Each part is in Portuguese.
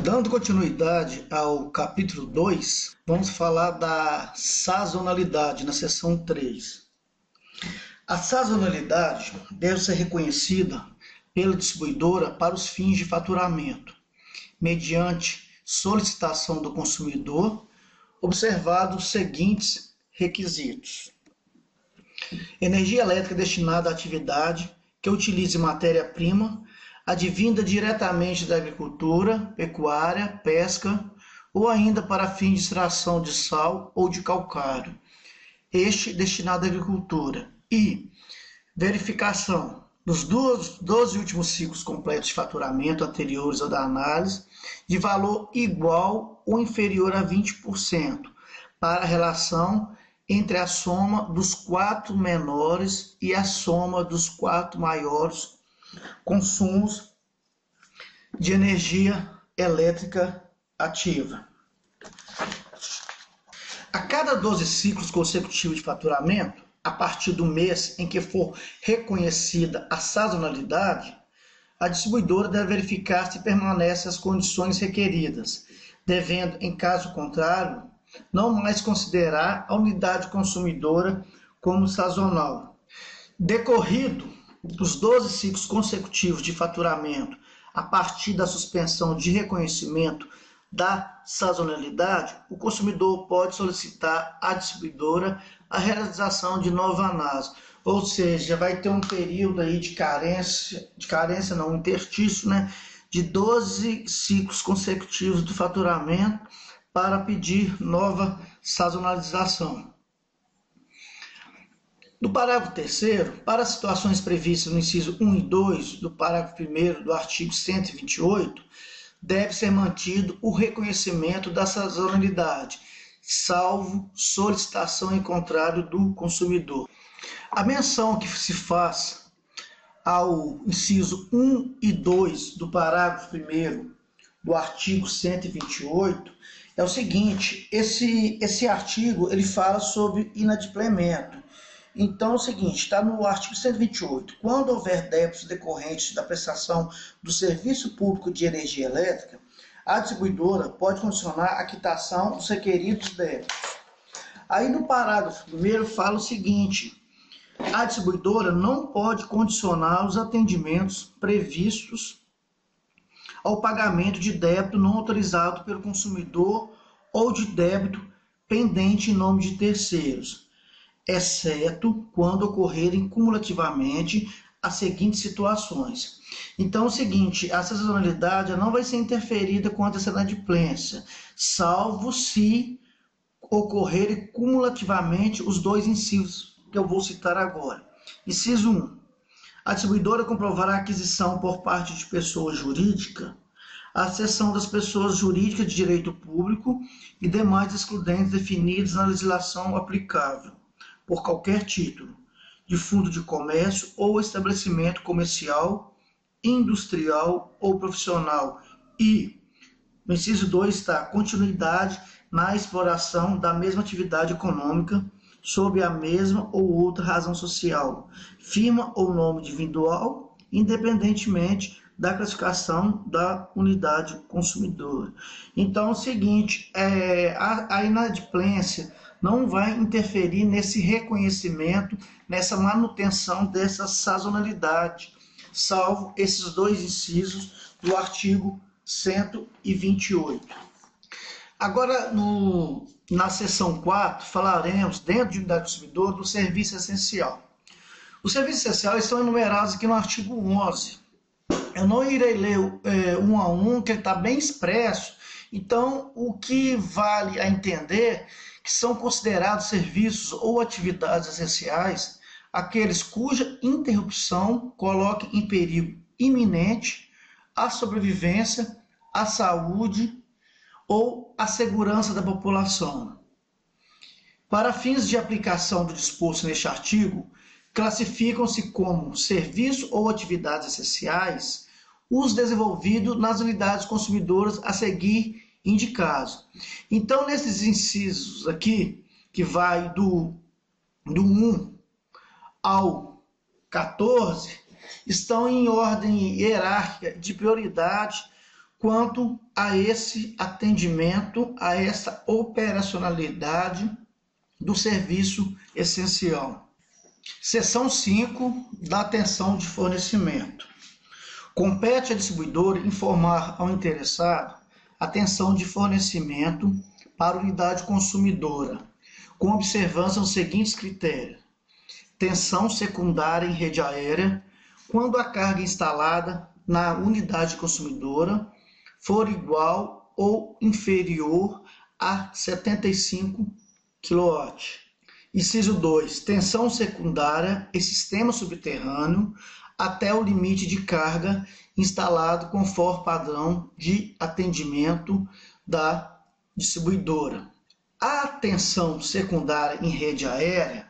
Dando continuidade ao capítulo 2, vamos falar da sazonalidade na seção 3. A sazonalidade deve ser reconhecida pela distribuidora para os fins de faturamento, mediante solicitação do consumidor, observados os seguintes requisitos: energia elétrica destinada à atividade que utilize matéria-prima advinda diretamente da agricultura, pecuária, pesca ou ainda para fins de extração de sal ou de calcário, este destinado à agricultura, e verificação dos 12 últimos ciclos completos de faturamento anteriores ao da análise de valor igual ou inferior a 20% para a relação entre a soma dos 4 menores e a soma dos 4 maiores consumos de energia elétrica ativa. A cada 12 ciclos consecutivos de faturamento, a partir do mês em que for reconhecida a sazonalidade, a distribuidora deve verificar se permanecem as condições requeridas, devendo, em caso contrário, não mais considerar a unidade consumidora como sazonal. Decorrido dos 12 ciclos consecutivos de faturamento, a partir da suspensão de reconhecimento da sazonalidade, o consumidor pode solicitar à distribuidora a realização de nova análise, ou seja, vai ter um período aí de carência não, interstício, de 12 ciclos consecutivos do faturamento para pedir nova sazonalização. No parágrafo 3º, para situações previstas no inciso 1 e 2 do parágrafo 1º do artigo 128, deve ser mantido o reconhecimento da sazonalidade, salvo solicitação em contrário do consumidor. A menção que se faz ao inciso 1 e 2 do parágrafo 1º do artigo 128 é o seguinte: esse artigo ele fala sobre inadimplemento. Então é o seguinte, está no artigo 128, quando houver débitos decorrentes da prestação do serviço público de energia elétrica, a distribuidora pode condicionar a quitação dos requeridos débitos. Aí no parágrafo 1º fala o seguinte: a distribuidora não pode condicionar os atendimentos previstos ao pagamento de débito não autorizado pelo consumidor ou de débito pendente em nome de terceiros, exceto quando ocorrerem cumulativamente as seguintes situações. Então é o seguinte, a sazonalidade não vai ser interferida com a inadimplência, salvo se ocorrerem cumulativamente os dois incisos que eu vou citar agora. Inciso 1. A distribuidora comprovará a aquisição por parte de pessoa jurídica, a cessão das pessoas jurídicas de direito público e demais excludentes definidos na legislação aplicável, por qualquer título, de fundo de comércio ou estabelecimento comercial, industrial ou profissional. E, no inciso 2 está continuidade na exploração da mesma atividade econômica sob a mesma ou outra razão social, firma ou nome individual, independentemente da classificação da unidade consumidora. Então é o seguinte, a inadimplência não vai interferir nesse reconhecimento, nessa manutenção dessa sazonalidade, salvo esses dois incisos do artigo 128. Agora, na seção 4, falaremos, dentro de unidade consumidor, do serviço essencial. Os serviços essenciais estão enumerados aqui no artigo 11. Eu não irei ler um a um, que ele está bem expresso. Então, o que vale a entender que são considerados serviços ou atividades essenciais aqueles cuja interrupção coloque em perigo iminente a sobrevivência, a saúde ou a segurança da população. Para fins de aplicação do disposto neste artigo, classificam-se como serviço ou atividades essenciais os desenvolvidos nas unidades consumidoras a seguir indicados. Então, nesses incisos aqui, que vai do 1 ao 14, estão em ordem hierárquica de prioridade quanto a esse atendimento, a essa operacionalidade do serviço essencial. Seção 5 da atenção de fornecimento. Compete à distribuidora informar ao interessado a atenção de fornecimento para a unidade consumidora, com observância aos seguintes critérios: tensão secundária em rede aérea, quando a carga instalada na unidade consumidora for igual ou inferior a 75 kW. Inciso 2. Tensão secundária em sistema subterrâneo até o limite de carga instalado conforme padrão de atendimento da distribuidora. A tensão secundária em rede aérea,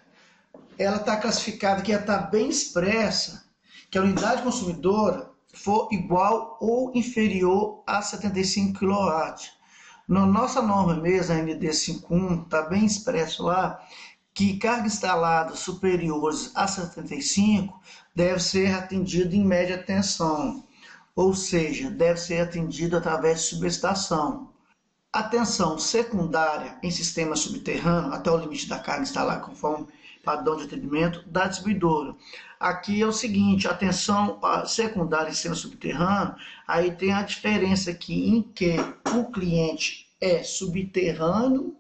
ela está classificada que está bem expressa, que a unidade consumidora for igual ou inferior a 75 kW. Na nossa norma mesmo, a ND 51, está bem expresso lá, que carga instalada superiores a 75 deve ser atendido em média tensão, ou seja, deve ser atendido através de subestação. A tensão secundária em sistema subterrâneo até o limite da carga instalada conforme padrão de atendimento da distribuidora. Aqui é o seguinte, a tensão secundária em sistema subterrâneo, aí tem a diferença aqui em que o cliente é subterrâneo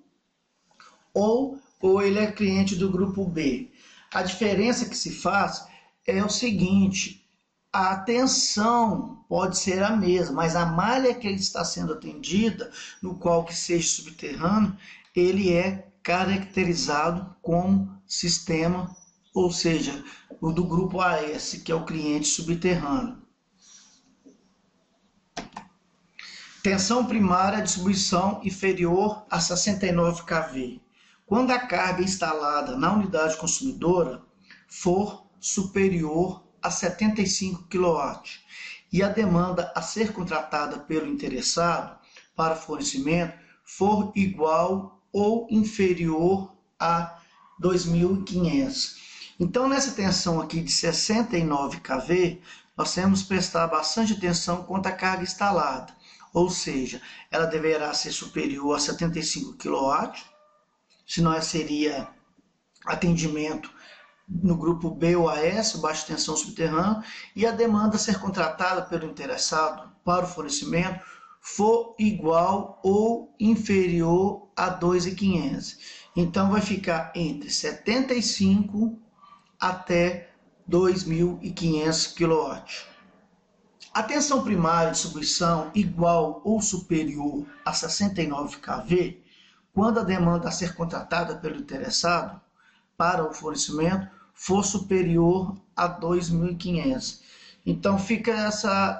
ou ele é cliente do grupo B. A diferença que se faz é o seguinte: a tensão pode ser a mesma, mas a malha que ele está sendo atendida, no qual que seja subterrâneo, ele é caracterizado como sistema, ou seja, o do grupo AS, que é o cliente subterrâneo. Tensão primária, distribuição inferior a 69 kV. Quando a carga instalada na unidade consumidora for superior a 75 kW e a demanda a ser contratada pelo interessado para fornecimento for igual ou inferior a 2.500. Então, nessa tensão aqui de 69 kV, nós temos que prestar bastante atenção quanto à carga instalada, ou seja, ela deverá ser superior a 75 kW, senão seria atendimento no grupo B ou AS, baixa tensão subterrânea, e a demanda a ser contratada pelo interessado para o fornecimento for igual ou inferior a 2.500. Então vai ficar entre 75 até 2.500 kW. A tensão primária de distribuição igual ou superior a 69 kV, quando a demanda a ser contratada pelo interessado para o fornecimento for superior a 2.500. Então fica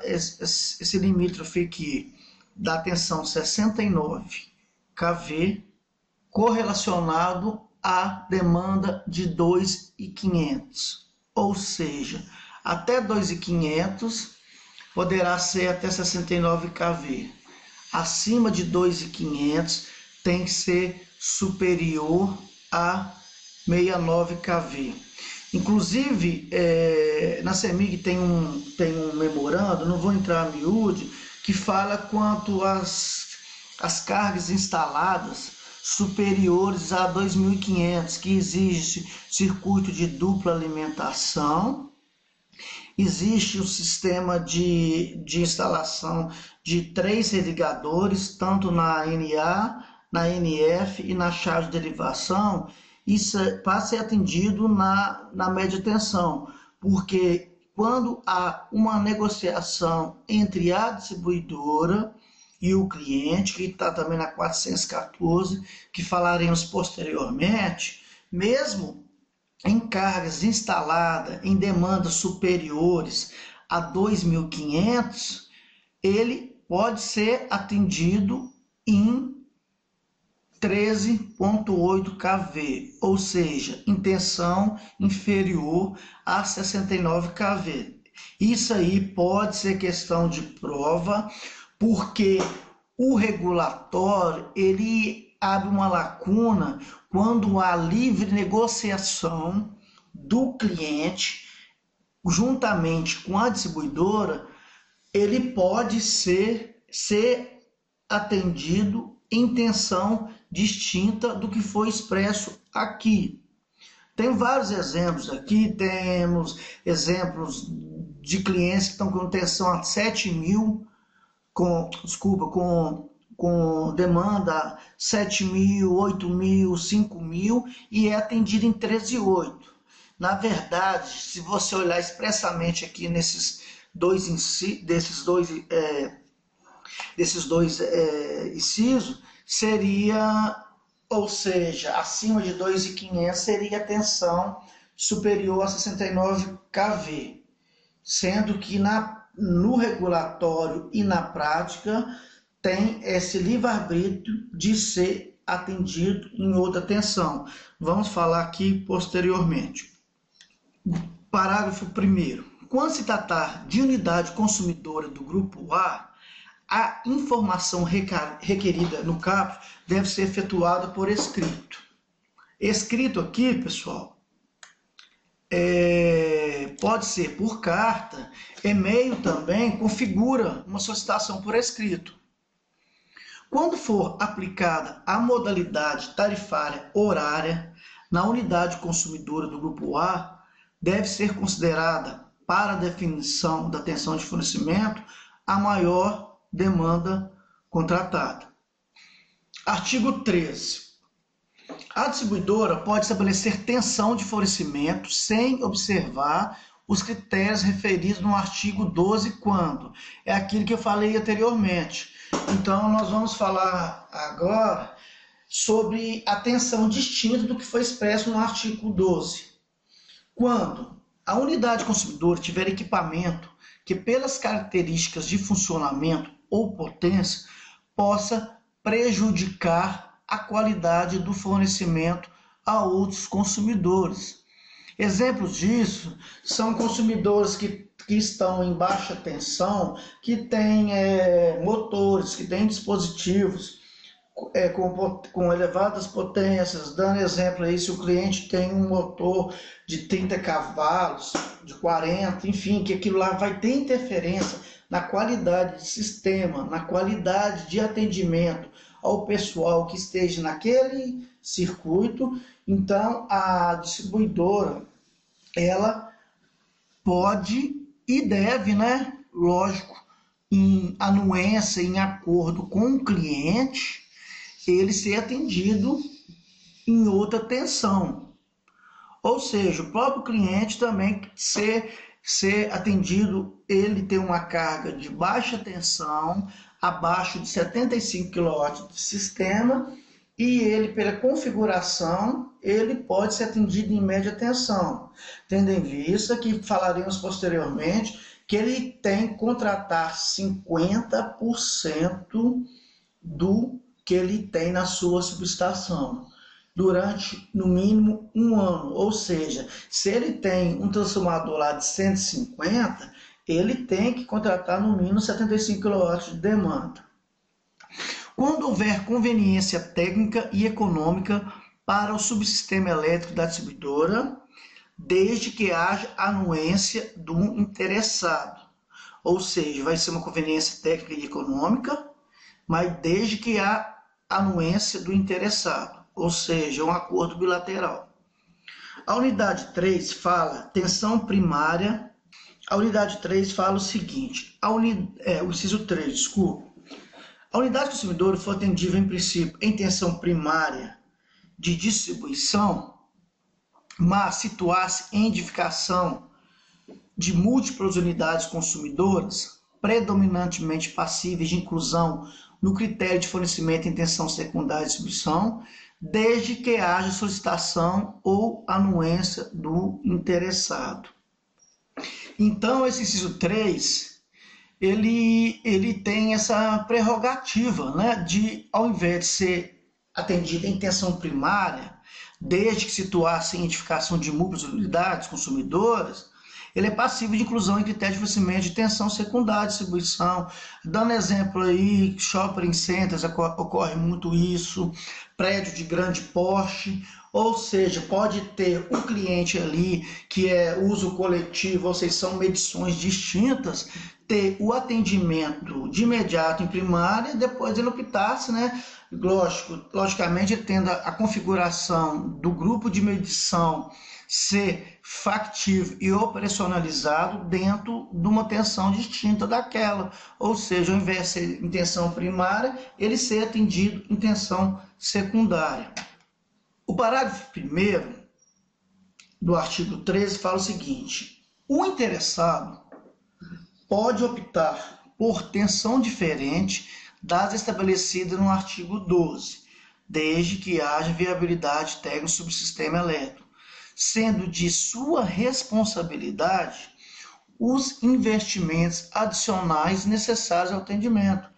esse limítrofe aqui da tensão 69 kV correlacionado à demanda de 2.500. Ou seja, até 2.500 poderá ser até 69 kV. Acima de 2.500 tem que ser superior a 69 kV. Inclusive, na CEMIG tem um memorando, não vou entrar a miúde, que fala quanto às cargas instaladas superiores a 2.500, que existe circuito de dupla alimentação, existe o sistema de instalação de 3 irrigadores, tanto na NA, na NF e na chave de derivação. Isso para ser atendido na média tensão, porque quando há uma negociação entre a distribuidora e o cliente, que está também na 414, que falaremos posteriormente, mesmo em cargas instaladas em demandas superiores a 2.500, ele pode ser atendido em 13.8 kV, ou seja, em tensão inferior a 69 kV. Isso aí pode ser questão de prova, porque o regulatório ele abre uma lacuna quando há livre negociação do cliente juntamente com a distribuidora. Ele pode ser ser atendido em intenção distinta do que foi expresso aqui. Tem vários exemplos aqui, temos exemplos de clientes que estão com intenção a 7 mil, com demanda 7 mil, 8 mil, 5 mil e é atendido em 13,8. Na verdade, se você olhar expressamente aqui desses dois incisos, seria, ou seja, acima de 2.500 seria atenção superior a 69 kV, sendo que no regulatório e na prática tem esse livre-arbítrio de ser atendido em outra tensão. Vamos falar aqui posteriormente. Parágrafo 1º. Quando se tratar de unidade consumidora do grupo a informação requerida no caput deve ser efetuada por escrito. Escrito aqui, pessoal, pode ser por carta, e-mail também configura uma solicitação por escrito. Quando for aplicada a modalidade tarifária horária na unidade consumidora do grupo A, deve ser considerada para a definição da tensão de fornecimento a maior demanda contratada. Artigo 13. A distribuidora pode estabelecer tensão de fornecimento sem observar os critérios referidos no artigo 12 quando? É aquilo que eu falei anteriormente. Então, nós vamos falar agora sobre a tensão distinta do que foi expresso no artigo 12. Quando a unidade consumidora tiver equipamento que, pelas características de funcionamento ou potência, possa prejudicar a qualidade do fornecimento a outros consumidores. Exemplos disso são consumidores que estão em baixa tensão, que têm motores, que têm dispositivos com elevadas potências. Dando exemplo aí, se o cliente tem um motor de 30 cavalos, de 40, enfim, que aquilo lá vai ter interferência na qualidade de sistema, na qualidade de atendimento ao pessoal que esteja naquele circuito. Então, a distribuidora, ela pode e deve, lógico, em anuência, em acordo com o cliente, ele ser atendido em outra tensão. Ou seja, o próprio cliente também ser atendido, ele tem uma carga de baixa tensão, abaixo de 75 kW de sistema, e ele, pela configuração, ele pode ser atendido em média tensão, tendo em vista que falaremos posteriormente que ele tem que contratar 50% do que ele tem na sua subestação durante, no mínimo, 1 ano. Ou seja, se ele tem um transformador lá de 150, ele tem que contratar no mínimo 75 kW de demanda. Quando houver conveniência técnica e econômica para o subsistema elétrico da distribuidora, desde que haja anuência do interessado. Ou seja, vai ser uma conveniência técnica e econômica, mas desde que há anuência do interessado, ou seja, um acordo bilateral. A unidade 3 fala tensão primária. A unidade 3 fala o seguinte, o inciso 3, desculpa. A unidade consumidora for atendível, em princípio, em tensão primária de distribuição, mas situasse em edificação de múltiplas unidades consumidoras, predominantemente passíveis de inclusão no critério de fornecimento em tensão secundária de distribuição, desde que haja solicitação ou anuência do interessado. Então, esse inciso 3, ele tem essa prerrogativa, de, ao invés de ser atendido em tensão primária, desde que situasse em edificação de múltiplas unidades consumidoras, ele é passível de inclusão em critério de fornecimento de tensão secundária de distribuição. Dando exemplo aí, shopping centers, ocorre muito isso, prédio de grande porte, ou seja, pode ter um cliente ali que é uso coletivo, ou seja, são medições distintas, ter o atendimento de imediato em primária, depois ele optar-se, né? Logicamente, tendo a configuração do grupo de medição ser factível e operacionalizado dentro de uma tensão distinta daquela, ou seja, ao invés de ser em tensão primária, ele ser atendido em tensão secundária. O parágrafo 1º do artigo 13 fala o seguinte: o interessado pode optar por tensão diferente das estabelecidas no artigo 12, desde que haja viabilidade técnica do subsistema elétrico, sendo de sua responsabilidade os investimentos adicionais necessários ao atendimento.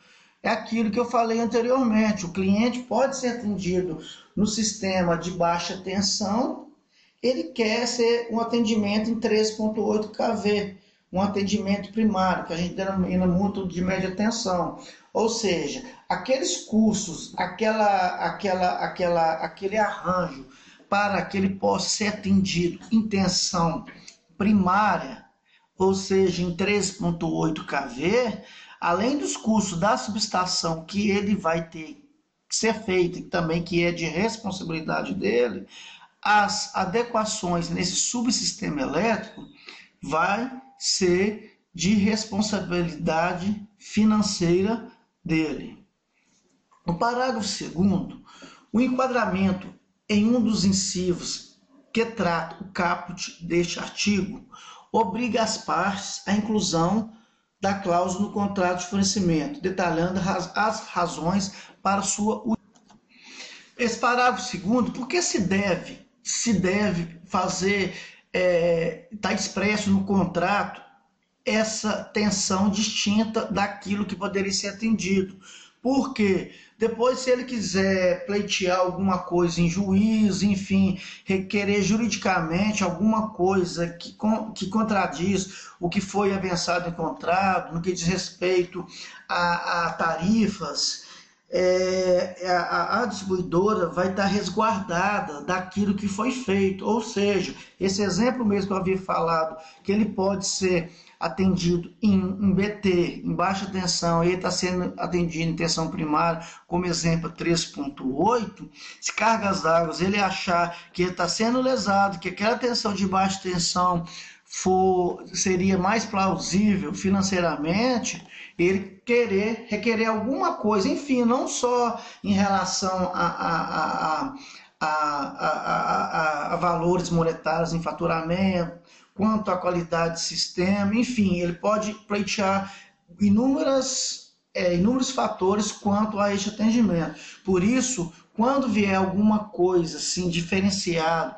É aquilo que eu falei anteriormente, o cliente pode ser atendido no sistema de baixa tensão, ele quer ser um atendimento em 3.8 kV, um atendimento primário, que a gente denomina muito de média tensão. Ou seja, aqueles cursos, aquele arranjo para que ele possa ser atendido em tensão primária, ou seja, em 3.8 kV, além dos custos da subestação que ele vai ter que ser feito, e também que é de responsabilidade dele, as adequações nesse subsistema elétrico vai ser de responsabilidade financeira dele. No parágrafo 2º, o enquadramento em um dos incisos que trata o caput deste artigo obriga as partes à inclusão da cláusula no contrato de fornecimento, detalhando as razões para sua utilização. Esse parágrafo 2º, porque se deve fazer, está expresso no contrato, essa tensão distinta daquilo que poderia ser atendido. Porque depois, se ele quiser pleitear alguma coisa em juízo, enfim, requerer juridicamente alguma coisa que contradiz o que foi avançado em contrato, no que diz respeito a tarifas, a distribuidora vai estar resguardada daquilo que foi feito. Ou seja, esse exemplo mesmo que eu havia falado, que ele pode ser atendido em BT, em baixa tensão, ele está sendo atendido em tensão primária, como exemplo 3.8, se cargas d'água, ele achar que ele está sendo lesado, que aquela tensão de baixa tensão seria mais plausível financeiramente, ele requerer alguma coisa, enfim, não só em relação a valores monetários em faturamento, quanto à qualidade de sistema, enfim, ele pode pleitear inúmeros fatores quanto a este atendimento. Por isso, quando vier alguma coisa assim diferenciada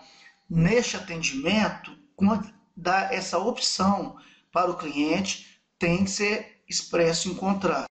neste atendimento, quando dá essa opção para o cliente, tem que ser expresso em contrato.